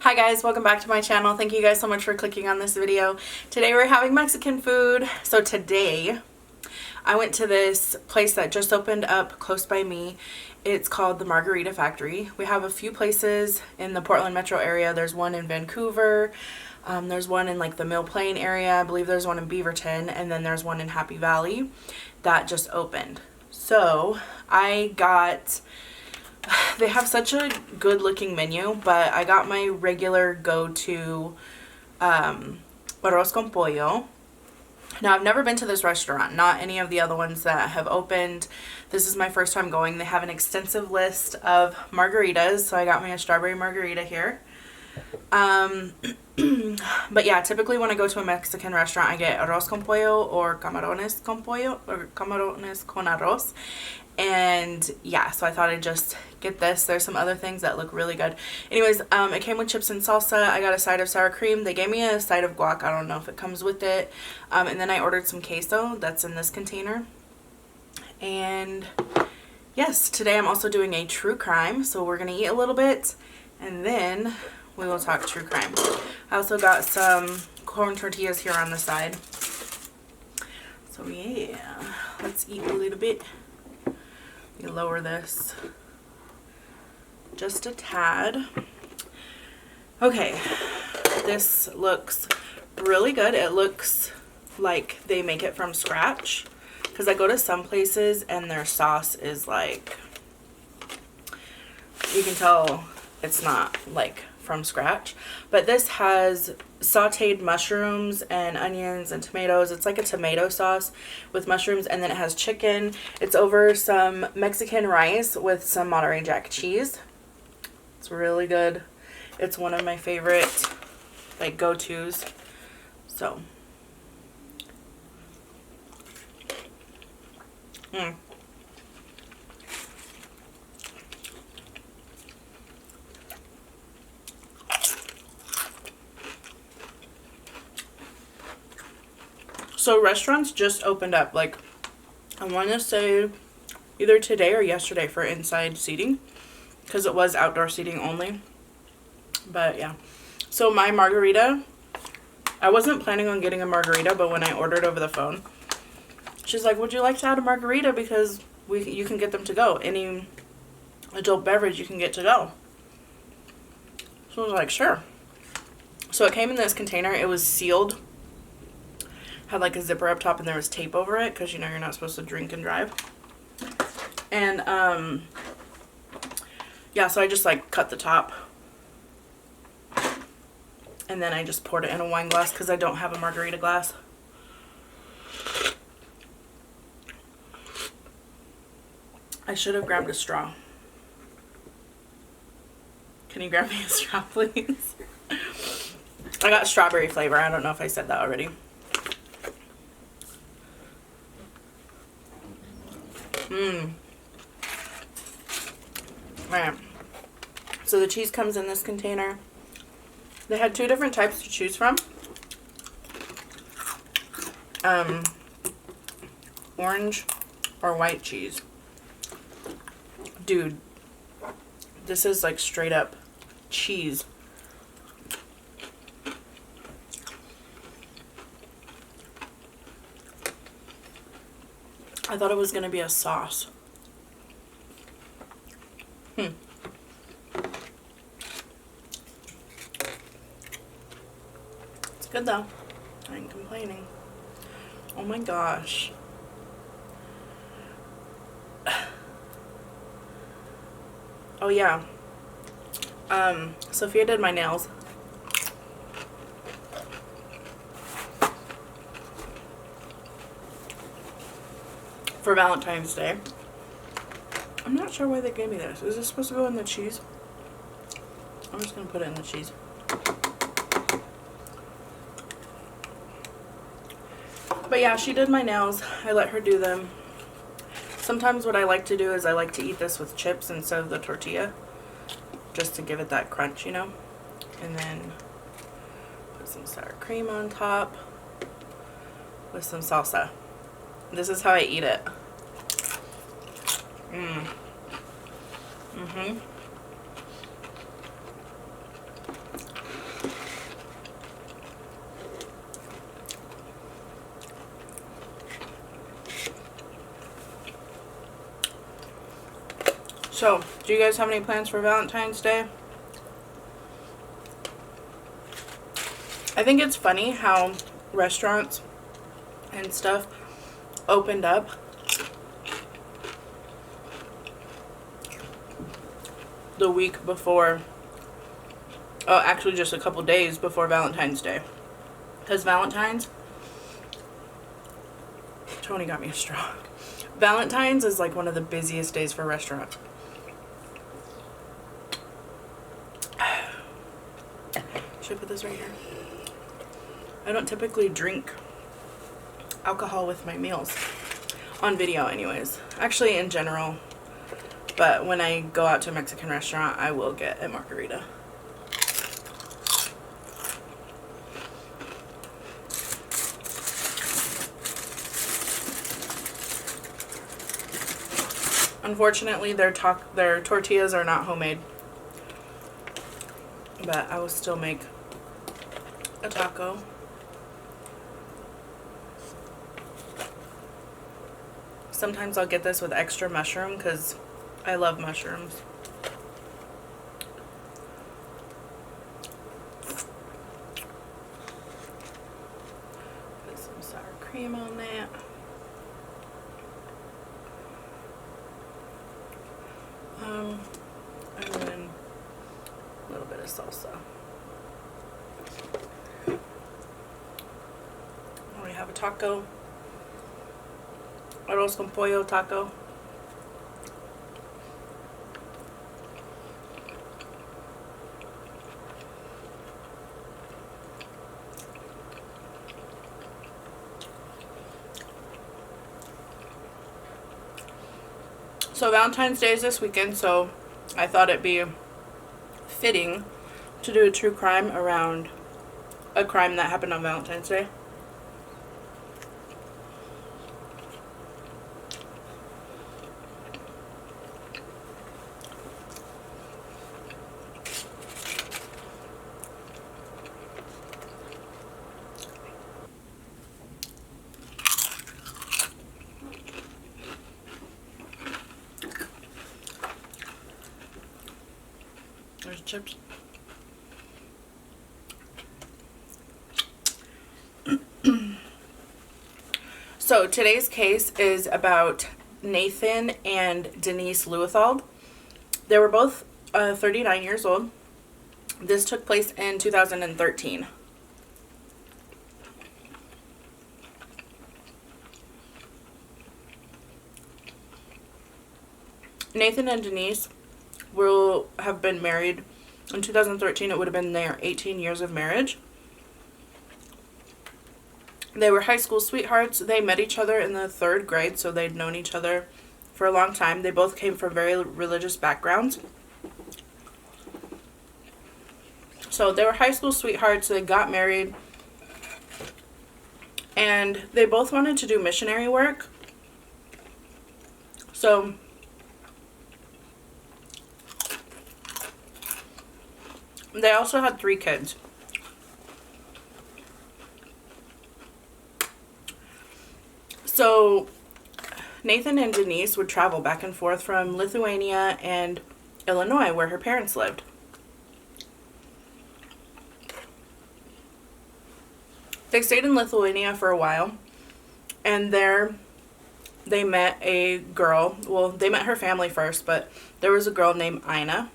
Hi guys, welcome back to my channel. Thank you guys so much for clicking on this video. Today we're having Mexican food. So today I went to this place that just opened up close by me. It's called the Margarita Factory. We have a few places in the Portland metro area. There's one in Vancouver. There's one in like the Mill Plain area. I believe there's one in Beaverton, and then there's one in Happy Valley that just opened. So they have such a good looking menu, but I got my regular go-to Arroz con Pollo. Now, I've never been to this restaurant, not any of the other ones that have opened. This is my first time going. They have an extensive list of margaritas, so I got me a strawberry margarita here. But yeah, typically when I go to a Mexican restaurant, I get arroz con pollo or camarones con pollo or camarones con arroz. And yeah, so I thought I'd just get this. There's some other things that look really good. Anyways, it came with chips and salsa. I got a side of sour cream. They gave me a side of guac. I don't know if it comes with it. And then I ordered some queso that's in this container. And yes, today I'm also doing a true crime. So we're going to eat a little bit and then we will talk true crime. I also got some corn tortillas here on the side. So yeah, let's eat a little bit. Let me lower this just a tad. Okay, this looks really good. It looks like they make it from scratch, because I go to some places and their sauce is like, you can tell it's not like from scratch, but this has sauteed mushrooms and onions and tomatoes. It's like a tomato sauce with mushrooms, and then it has chicken. It's over some Mexican rice with some Monterey Jack cheese. It's really good. It's one of my favorite like go-tos. So So restaurants just opened up, like, I want to say either today or yesterday for inside seating, because it was outdoor seating only. But yeah, so my margarita, I wasn't planning on getting a margarita, but when I ordered over the phone, she's like, would you like to add a margarita, because you can get them to go. Any adult beverage you can get to go. So I was like, sure. So it came in this container. It was sealed. Had like a zipper up top, and there was tape over it, because you know you're not supposed to drink and drive. And yeah, so I just like cut the top, and then I just poured it in a wine glass, because I don't have a margarita glass. I should have grabbed a straw. Can you grab me a straw, please? I got strawberry flavor. I don't know if I said that already. Alright, so the cheese comes in this container. They had two different types to choose from. Orange or white cheese. Dude, this is like straight up cheese. I thought it was going to be a sauce. It's good though. I ain't complaining. Oh my gosh. Oh yeah. Sophia did my nails. For Valentine's Day. I'm not sure why they gave me this. Is this supposed to go in the cheese? I'm just going to put it in the cheese. But yeah, she did my nails. I let her do them. Sometimes what I like to do is I like to eat this with chips instead of the tortilla, just to give it that crunch, you know? And then put some sour cream on top with some salsa. This is how I eat it. So, do you guys have any plans for Valentine's Day? I think it's funny how restaurants and stuff opened up the week before, oh, actually just a couple days before Valentine's Day. Because Tony got me a straw. Valentine's is like one of the busiest days for restaurants. Should I put this right here? I don't typically drink alcohol with my meals. On video anyways. Actually in general. But when I go out to a Mexican restaurant, I will get a margarita. Unfortunately, their tortillas are not homemade. But I will still make a taco. Sometimes I'll get this with extra mushroom because I love mushrooms. Put some sour cream on that. And then a little bit of salsa. We have a taco. Arroz con pollo taco. So Valentine's Day is this weekend, so I thought it'd be fitting to do a true crime around a crime that happened on Valentine's Day. There's chips. So today's case is about Nathan and Denise Lewithald. They were both 39 years old. This took place in 2013. Nathan and Denise will have been married in 2013. It would have been their 18 years of marriage. They were high school sweethearts. They met each other in the 3rd grade, so they'd known each other for a long time. They both came from very religious backgrounds. So they were high school sweethearts. They got married, and they both wanted to do missionary work. So they also had 3 kids. So Nathan and Denise would travel back and forth from Lithuania and Illinois, where her parents lived. They stayed in Lithuania for a while, and there they met a girl. Well, they met her family first, but there was a girl named Ina.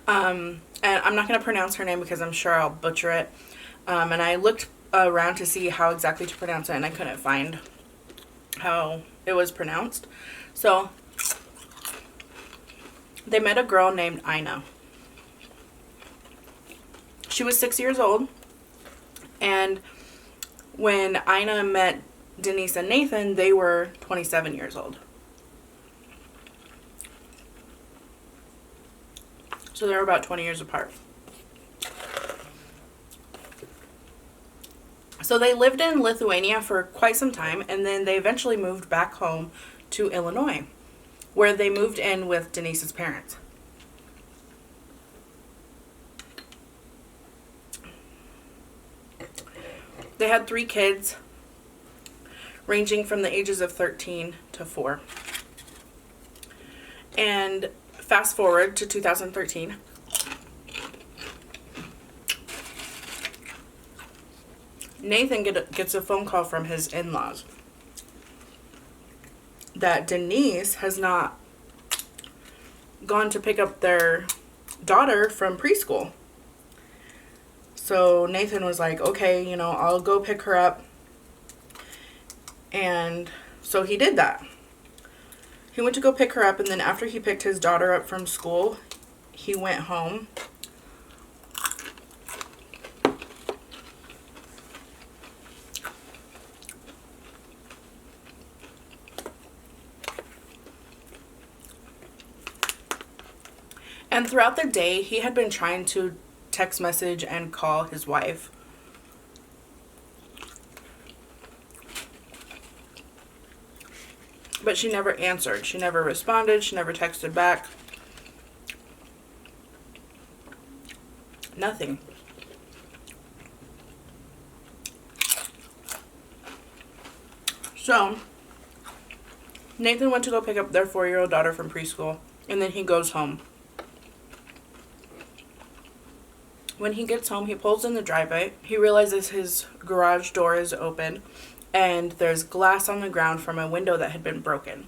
And I'm not going to pronounce her name because I'm sure I'll butcher it. And I looked around to see how exactly to pronounce it, and I couldn't find how it was pronounced. So they met a girl named Ina. She was 6 years old, and when Ina met Denise and Nathan, they were 27 years old. So they're about 20 years apart. So they lived in Lithuania for quite some time, and then they eventually moved back home to Illinois, where they moved in with Denise's parents. They had 3 kids, ranging from the ages of 13 to 4. And fast forward to 2013. Nathan gets a phone call from his in-laws that Denise has not gone to pick up their daughter from preschool. So Nathan was like, okay, you know, I'll go pick her up. And so he did that. He went to go pick her up, and then after he picked his daughter up from school, he went home. And throughout the day, he had been trying to text message and call his wife. But she never answered. She never responded. She never texted back. Nothing. So, Nathan went to go pick up their 4-year-old daughter from preschool, and then he goes home. When he gets home, he pulls in the driveway. He realizes his garage door is open, and there's glass on the ground from a window that had been broken.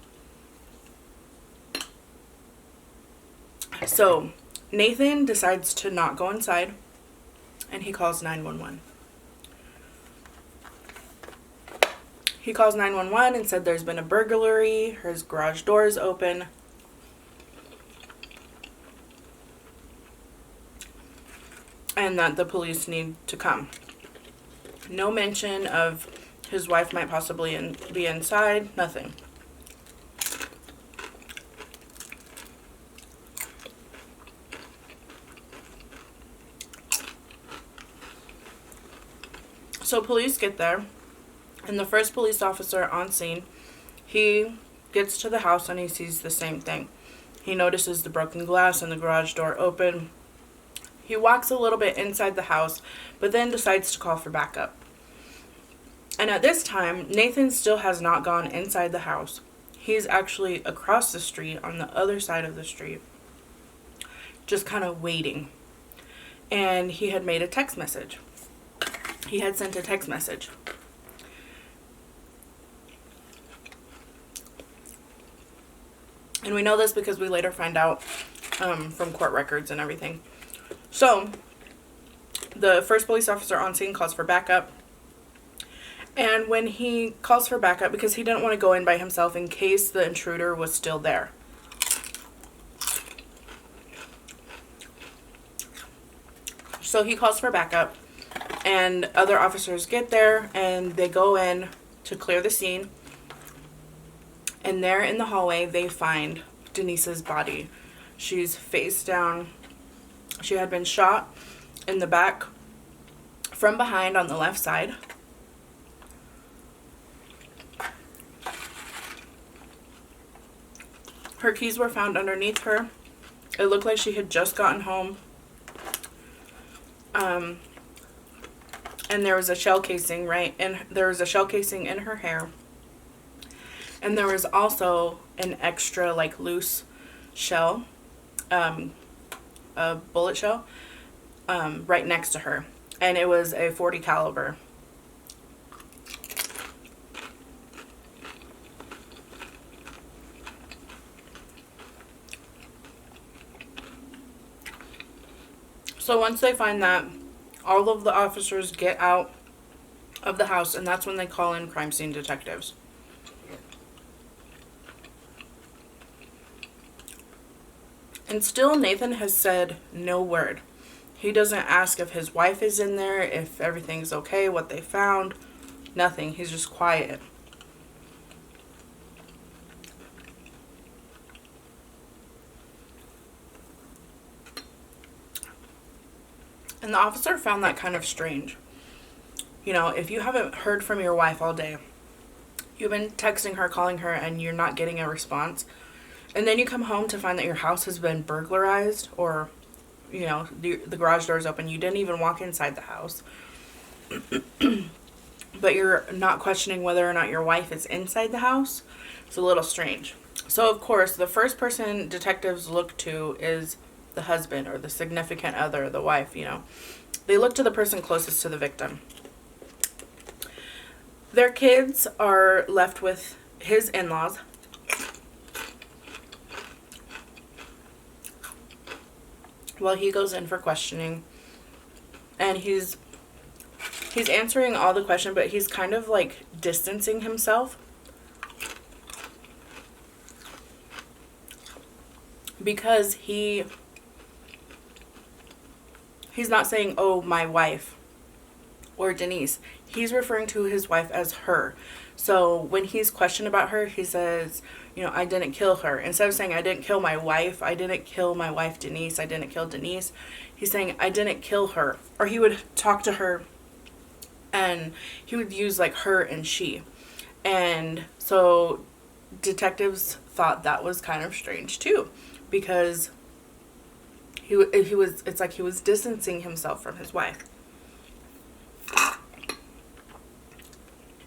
So, Nathan decides to not go inside, and he calls 911. He calls 911 and said there's been a burglary, his garage door is open. And that the police need to come. No mention of his wife might possibly be inside, nothing. So police get there, and the first police officer on scene, he gets to the house and he sees the same thing. He notices the broken glass and the garage door open. He walks a little bit inside the house, but then decides to call for backup. And at this time, Nathan still has not gone inside the house. He's actually across the street on the other side of the street, just kind of waiting. And he had made a text message. He had sent a text message. And we know this because we later find out from court records and everything. So, the first police officer on scene calls for backup. And when he calls for backup, because he didn't want to go in by himself in case the intruder was still there. So he calls for backup, and other officers get there, and they go in to clear the scene. And there in the hallway, they find Denise's body. She's face down. She had been shot in the back from behind on the left side. Her keys were found underneath her. It looked like she had just gotten home. And there was a shell casing, right? And there was a shell casing in her hair. And there was also an extra, like, loose shell, a bullet shell, right next to her. And it was a .40 caliber. So once they find that, all of the officers get out of the house, and that's when they call in crime scene detectives. And still, Nathan has said no word. He doesn't ask if his wife is in there, if everything's okay, what they found. Nothing. He's just quiet. And the officer found that kind of strange. You know, if you haven't heard from your wife all day, you've been texting her, calling her, and you're not getting a response, and then you come home to find that your house has been burglarized, or, you know, the garage door is open, you didn't even walk inside the house, but you're not questioning whether or not your wife is inside the house, it's a little strange. So, of course, the first person detectives look to is the husband or the significant other, the wife, you know. They look to the person closest to the victim. Their kids are left with his in-laws. While he goes in for questioning. And he's answering all the questions, but he's kind of like distancing himself. Because he's not saying, oh, my wife or Denise. He's referring to his wife as her. So when he's questioned about her, he says, you know, I didn't kill her. Instead of saying, I didn't kill my wife, I didn't kill my wife Denise, I didn't kill Denise, he's saying, I didn't kill her. Or he would talk to her and he would use like her and she. And so detectives thought that was kind of strange too, because it's like he was distancing himself from his wife.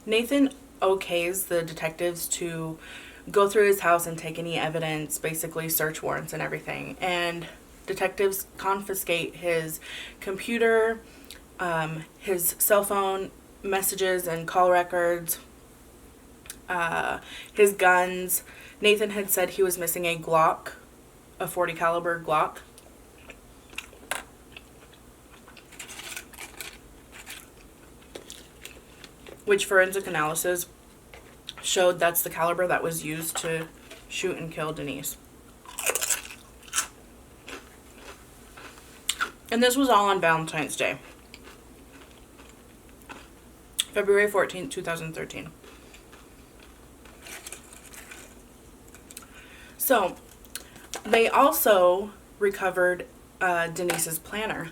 Nathan okays the detectives to go through his house and take any evidence, basically search warrants and everything. And detectives confiscate his computer, his cell phone messages and call records, his guns. Nathan had said he was missing a Glock, a .40 caliber Glock. Which forensic analysis showed that's the caliber that was used to shoot and kill Denise. And this was all on Valentine's Day, February 14th, 2013. So, they also recovered Denise's planner.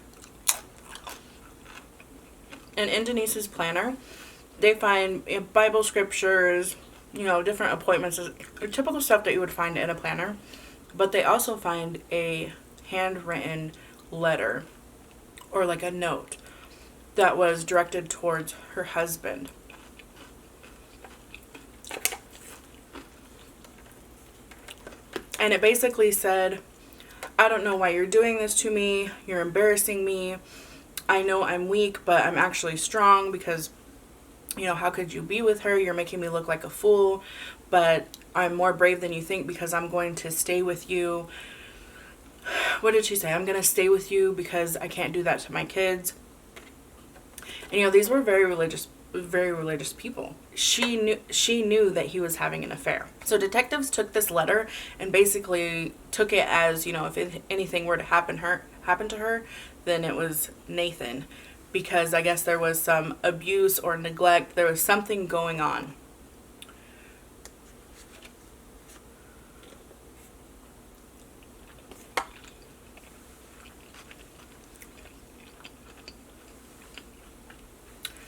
And in Denise's planner, they find Bible scriptures, you know, different appointments, typical stuff that you would find in a planner. But they also find a handwritten letter, or like a note, that was directed towards her husband. And it basically said, I don't know why you're doing this to me. You're embarrassing me. I know I'm weak, but I'm actually strong because, you know, how could you be with her? You're making me look like a fool, but I'm more brave than you think because I'm going to stay with you. What did she say? I'm going to stay with you because I can't do that to my kids. And, you know, these were very religious people. She knew that he was having an affair. So detectives took this letter and basically took it as, you know, if anything were to happen to her, then it was Nathan. Because I guess there was some abuse or neglect. There was something going on.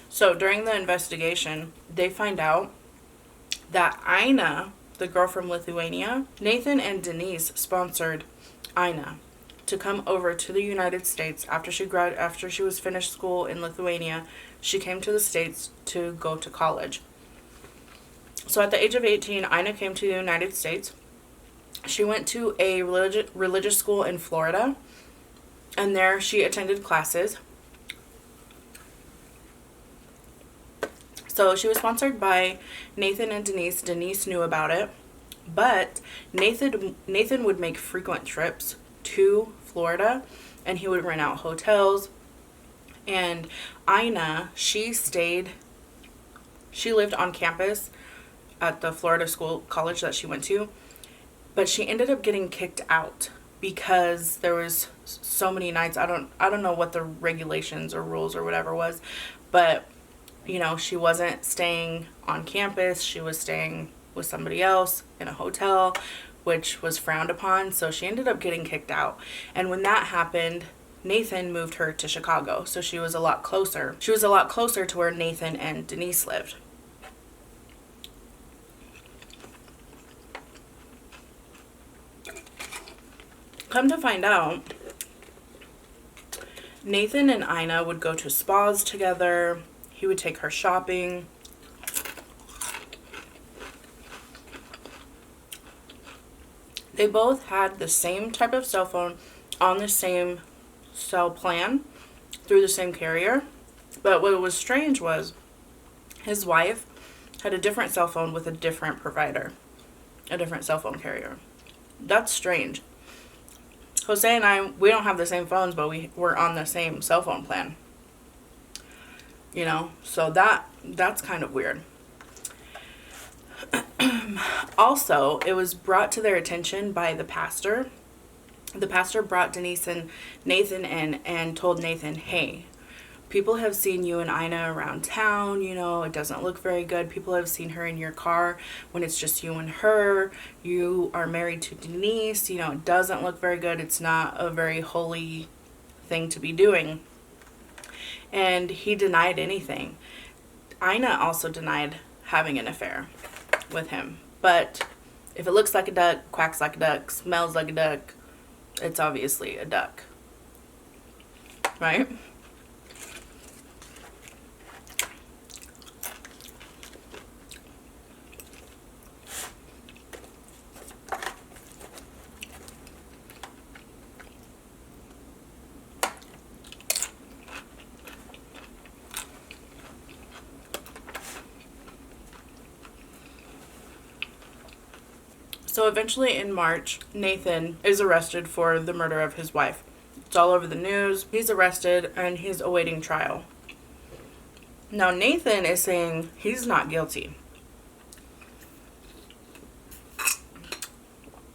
So during the investigation, they find out that Ina, the girl from Lithuania, Nathan and Denise sponsored Ina to come over to the United States after she was finished school in Lithuania. She came to the States to go to college. So at the age of 18, Ina came to the United States. She went to a religious school in Florida, and there she attended classes. So she was sponsored by Nathan and Denise. Denise knew about it, but Nathan would make frequent trips to Florida, and he would rent out hotels. And Ina, she lived on campus at the Florida college that she went to, but she ended up getting kicked out because there was so many nights. I don't know what the regulations or rules or whatever was, but you know, she wasn't staying on campus. She was staying with somebody else in a hotel, which was frowned upon. So she ended up getting kicked out. And when that happened, Nathan moved her to Chicago. So she was a lot closer. She was a lot closer to where Nathan and Denise lived. Come to find out, Nathan and Ina would go to spas together. He would take her shopping. They both had the same type of cell phone on the same cell plan through the same carrier. But what was strange was his wife had a different cell phone with a different provider, a different cell phone carrier. That's strange. Jose and I, we don't have the same phones, but we're on the same cell phone plan. You know, so that's kind of weird. Also, it was brought to their attention by the pastor. The pastor brought Denise and Nathan in and told Nathan, hey, people have seen you and Ina around town, you know, it doesn't look very good. People have seen her in your car when it's just you and her. You are married to Denise, you know, it doesn't look very good. It's not a very holy thing to be doing. And he denied anything. Ina also denied having an affair with him. But if it looks like a duck, quacks like a duck, smells like a duck, it's obviously a duck. Right? So eventually in March, Nathan is arrested for the murder of his wife. It's all over the news. He's arrested and he's awaiting trial. Now Nathan is saying he's not guilty.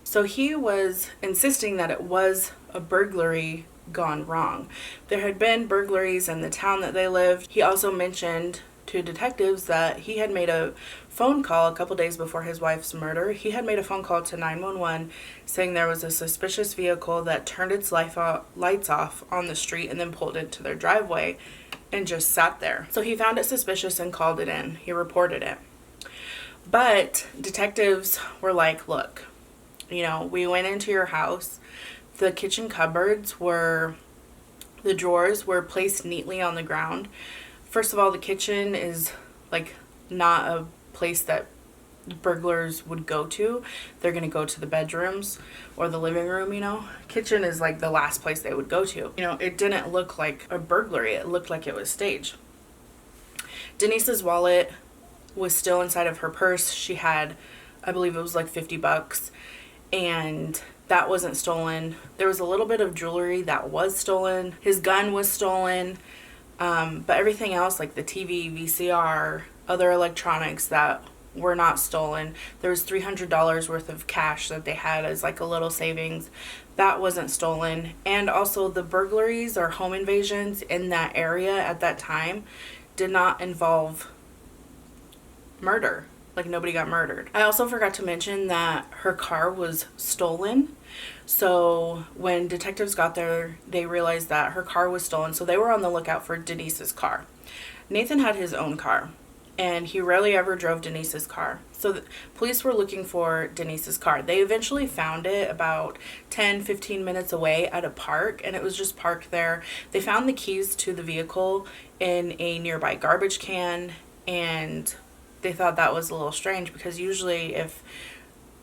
So he was insisting that it was a burglary gone wrong. There had been burglaries in the town that they lived. He also mentioned to detectives that he had made a phone call a couple days before his wife's murder. He had made a phone call to 911 saying there was a suspicious vehicle that turned its lights off on the street and then pulled into their driveway and just sat there. So he found it suspicious and called it in. He reported it. But detectives were like, look, you know, we went into your house. The kitchen cupboards were, the drawers were placed neatly on the ground. First of all, the kitchen is like not a place that burglars would go to. They're going to go to the bedrooms or the living room, you know. Kitchen is like the last place they would go to. You know, it didn't look like a burglary. It looked like it was staged. Denise's wallet was still inside of her purse. She had, I believe it was like $50, and that wasn't stolen. There was a little bit of jewelry that was stolen. His gun was stolen. But everything else, like the TV, VCR, other electronics that were not stolen. There was $300 worth of cash that they had as like a little savings. That wasn't stolen. And also the burglaries or home invasions in that area at that time did not involve murder. Like nobody got murdered. I also forgot to mention that her car was stolen. So when detectives got there, they realized that her car was stolen. So they were on the lookout for Denise's car. Nathan had his own car, and he rarely ever drove Denise's car. So the police were looking for Denise's car. They eventually found it about 10-15 minutes away at a park, and it was just parked there. They found the keys to the vehicle in a nearby garbage can, and they thought that was a little strange because usually if,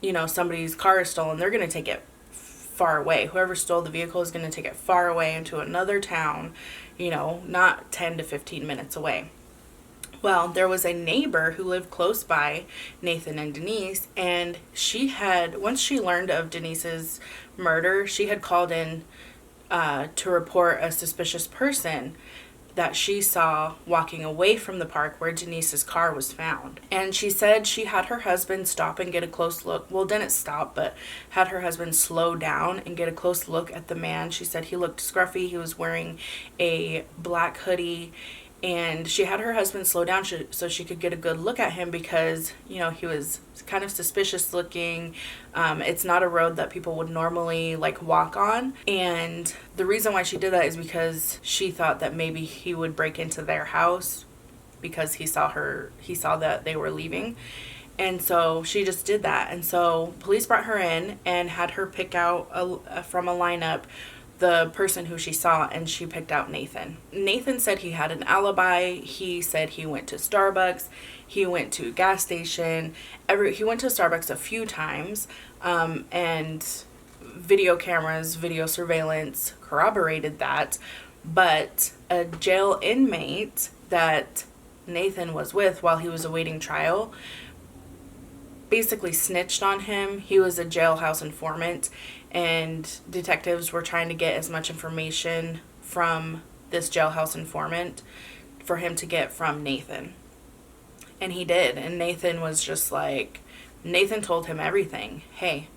you know, somebody's car is stolen, they're going to take it far away. Whoever stole the vehicle is going to take it far away into another town, you know, not 10 to 15 minutes away. Well, there was a neighbor who lived close by Nathan and Denise, and she had, once she learned of Denise's murder, she had called in to report a suspicious person that she saw walking away from the park where Denise's car was found. And she said she had her husband stop and get a close look. Well, didn't stop, but had her husband slow down and get a close look at the man. She said he looked scruffy. He was wearing a black hoodie. And she had her husband slow down so she could get a good look at him because, you know, he was kind of suspicious looking. It's not a road that people would normally like walk on. And the reason why she did that is because she thought that maybe he would break into their house because he saw that they were leaving. And so she just did that. And so police brought her in and had her pick out from a lineup the person who she saw, and she picked out Nathan. Nathan said he had an alibi. He said he went to Starbucks. He went to a gas station. He went to Starbucks a few times, and video cameras, video surveillance corroborated that. But a jail inmate that Nathan was with while he was awaiting trial basically snitched on him. He was a jailhouse informant, and detectives were trying to get as much information from this jailhouse informant for him to get from Nathan. And he did. And Nathan was just like, Nathan told him everything. Hey,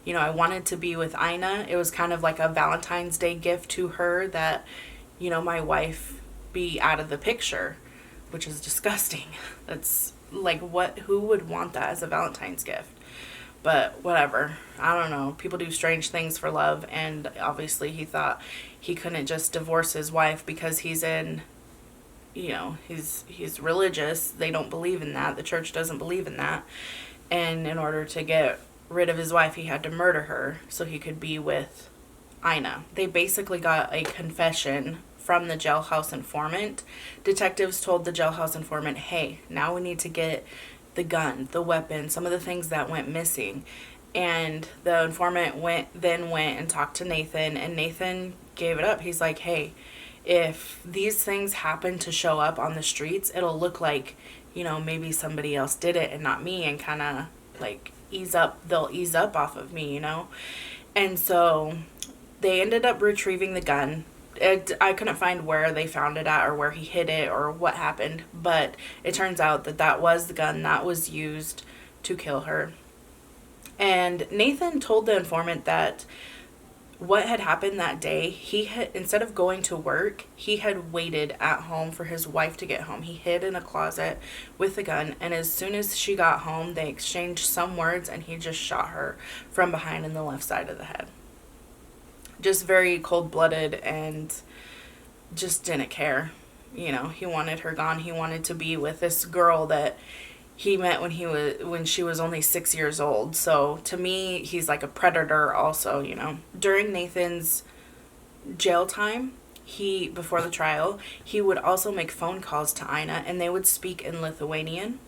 you know, I wanted to be with Ina. It was kind of like a Valentine's Day gift to her that, you know, my wife be out of the picture, which is disgusting. That's like, who would want that as a Valentine's gift? But whatever. I don't know. People do strange things for love, and obviously he thought he couldn't just divorce his wife because he's in, you know, he's religious. They don't believe in that. The church doesn't believe in that. And in order to get rid of his wife, he had to murder her so he could be with Ina. They basically got a confession from the jailhouse informant. Detectives told the jailhouse informant, hey, now we need to get the gun, the weapon, some of the things that went missing. And the informant went and talked to Nathan, and Nathan gave it up. He's like, hey, if these things happen to show up on the streets, it'll look like, you know, maybe somebody else did it and not me, and kind of like they'll ease up off of me, you know. And so they ended up retrieving the gun. I couldn't find where they found it at or where he hid it or what happened, but it turns out that was the gun that was used to kill her. And Nathan told the informant that what had happened that day, he had, instead of going to work, he had waited at home for his wife to get home. He hid in a closet with the gun, and as soon as she got home, they exchanged some words, and he just shot her from behind in the left side of the head. Just very cold-blooded, and just didn't care. You know, he wanted her gone. He wanted to be with this girl that he met when she was only 6 years old. So to me, he's like a predator also, you know. During Nathan's jail time, before the trial, he would also make phone calls to Ina, and they would speak in Lithuanian.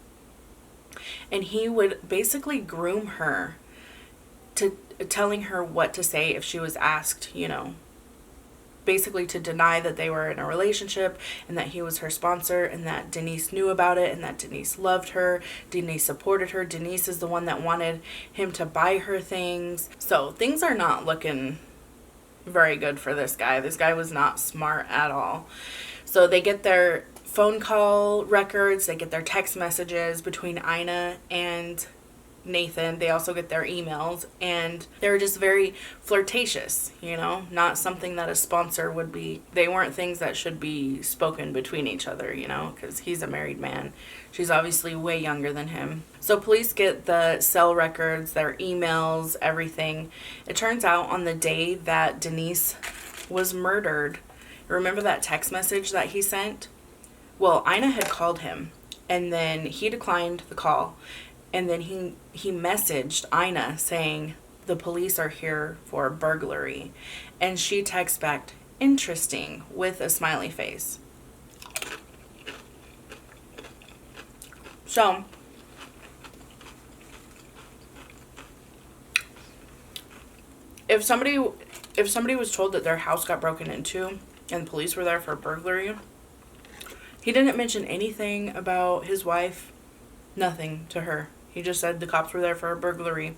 And he would basically groom her to telling her what to say if she was asked, you know, basically to deny that they were in a relationship and that he was her sponsor, and that Denise knew about it, and that Denise loved her. Denise supported her. Denise is the one that wanted him to buy her things. So things are not looking very good for this guy. This guy was not smart at all. So they get their phone call records, they get their text messages between Ina and Nathan. They also get their emails, and they're just very flirtatious, you know, not something that a sponsor would be. They weren't things that should be spoken between each other, you know, because he's a married man. She's obviously way younger than him. So police get the cell records, their emails, everything. It turns out on the day that Denise was murdered, remember that text message that he sent? Well, Ina had called him, and then he declined the call. And then he messaged Ina saying, the police are here for burglary. And she texts back, interesting, with a smiley face. So, if somebody was told that their house got broken into and the police were there for burglary, he didn't mention anything about his wife, nothing to her. He just said the cops were there for a burglary.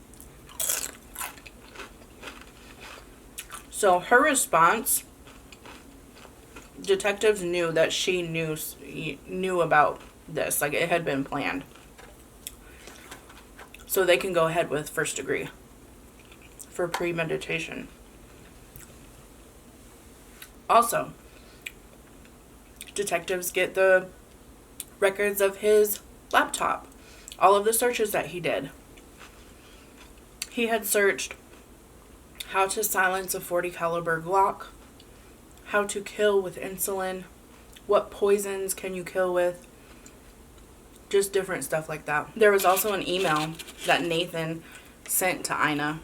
So her response, detectives knew that she knew about this. Like, it had been planned. So they can go ahead with first degree for premeditation. Also, detectives get the records of his laptop. All of the searches that he did. He had searched how to silence a .40 caliber Guac, how to kill with insulin, what poisons can you kill with, just different stuff like that. There was also an email that Nathan sent to Ina,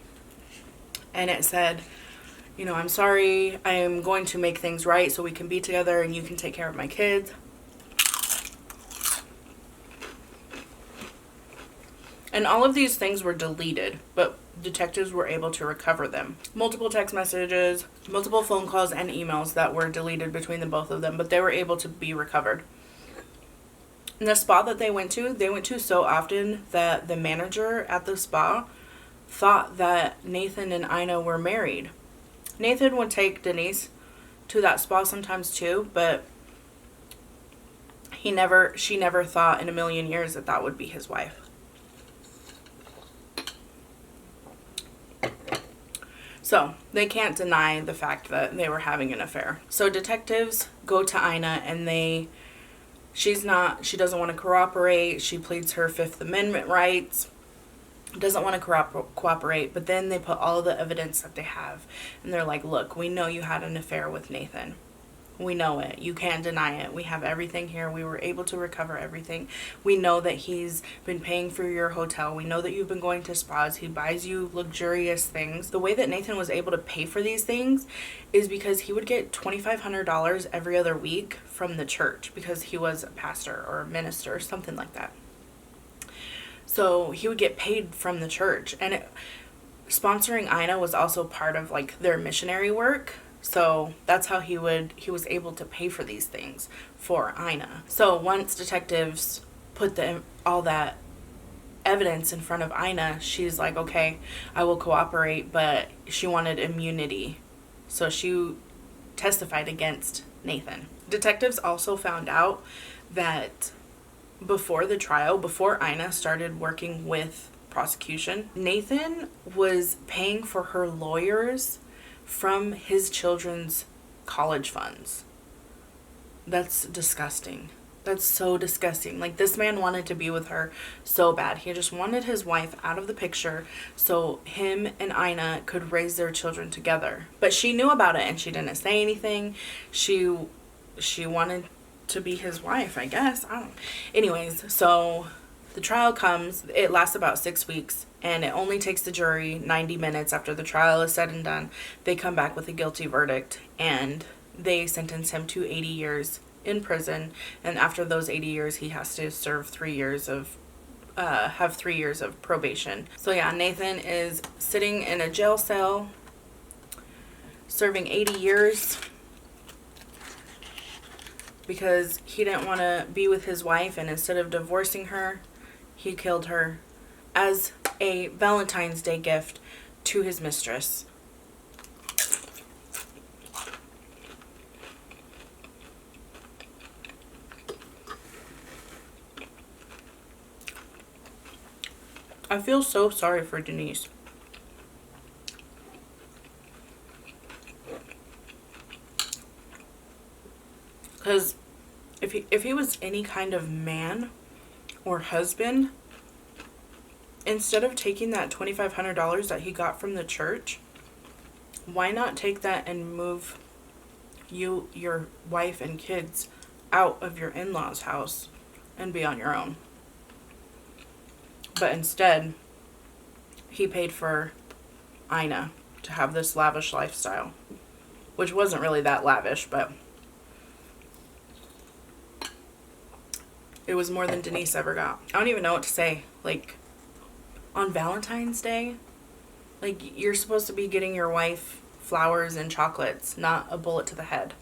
and it said, you know, I'm sorry, I am going to make things right so we can be together and you can take care of my kids. And all of these things were deleted, but detectives were able to recover them. Multiple text messages, multiple phone calls, and emails that were deleted between the both of them, but they were able to be recovered. And the spa that they went to so often that the manager at the spa thought that Nathan and Ina were married. Nathan would take Denise to that spa sometimes too, but she never thought in a million years that that would be his wife. So they can't deny the fact that they were having an affair. So detectives go to Ina and she doesn't want to cooperate. She pleads her Fifth Amendment rights. Doesn't want to cooperate, but then they put all the evidence that they have and they're like, look, we know you had an affair with Nathan. We know it. You can't deny it. We have everything here. We were able to recover everything. We know that he's been paying for your hotel. We know that you've been going to spas. He buys you luxurious things. The way that Nathan was able to pay for these things is because he would get $2,500 every other week from the church because he was a pastor or a minister or something like that. So he would get paid from the church, and sponsoring Ina was also part of like their missionary work. So that's how he was able to pay for these things for Ina. So once detectives put all that evidence in front of Ina, she's like, okay, I will cooperate, but she wanted immunity. So she testified against Nathan. Detectives also found out that before the trial, before Ina started working with prosecution, Nathan was paying for her lawyers from his children's college funds. That's disgusting. That's so disgusting. Like, this man wanted to be with her so bad. He just wanted his wife out of the picture so him and Ina could raise their children together. But she knew about it and she didn't say anything. She wanted to be his wife, I guess. I don't know. Anyways, so the trial comes. It lasts about 6 weeks, and it only takes the jury 90 minutes after the trial is said and done. They come back with a guilty verdict, and they sentence him to 80 years in prison. And after those 80 years, he has to serve 3 years of have 3 years of probation. So yeah, Nathan is sitting in a jail cell, serving 80 years. Because he didn't want to be with his wife, and instead of divorcing her, he killed her as a Valentine's Day gift to his mistress. I feel so sorry for Denise. Because if he was any kind of man or husband, instead of taking that $2,500 that he got from the church, why not take that and move your wife and kids out of your in-laws' house and be on your own? But instead, he paid for Ina to have this lavish lifestyle, which wasn't really that lavish, but it was more than Denise ever got. I don't even know what to say. Like, on Valentine's Day, like, you're supposed to be getting your wife flowers and chocolates, not a bullet to the head.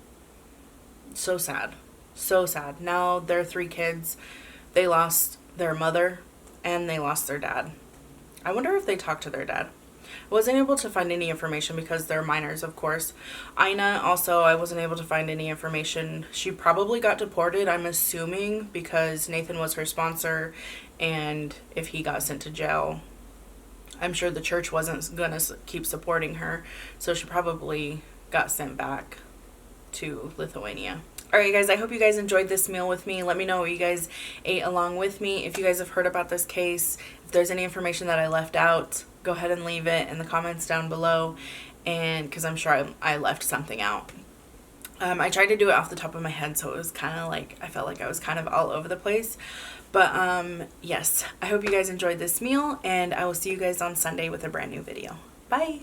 So sad. So sad. Now their 3 kids, they lost their mother and they lost their dad. I wonder if they talked to their dad. I wasn't able to find any information because they're minors, of course. Ina, also, I wasn't able to find any information. She probably got deported, I'm assuming, because Nathan was her sponsor, and if he got sent to jail, I'm sure the church wasn't going to keep supporting her, so she probably got sent back to Lithuania. Alright guys, I hope you guys enjoyed this meal with me. Let me know what you guys ate along with me. If you guys have heard about this case, if there's any information that I left out, go ahead and leave it in the comments down below, and because I'm sure I left something out. I tried to do it off the top of my head, so it was kind of like, I felt like I was kind of all over the place. But yes, I hope you guys enjoyed this meal, and I will see you guys on Sunday with a brand new video. Bye!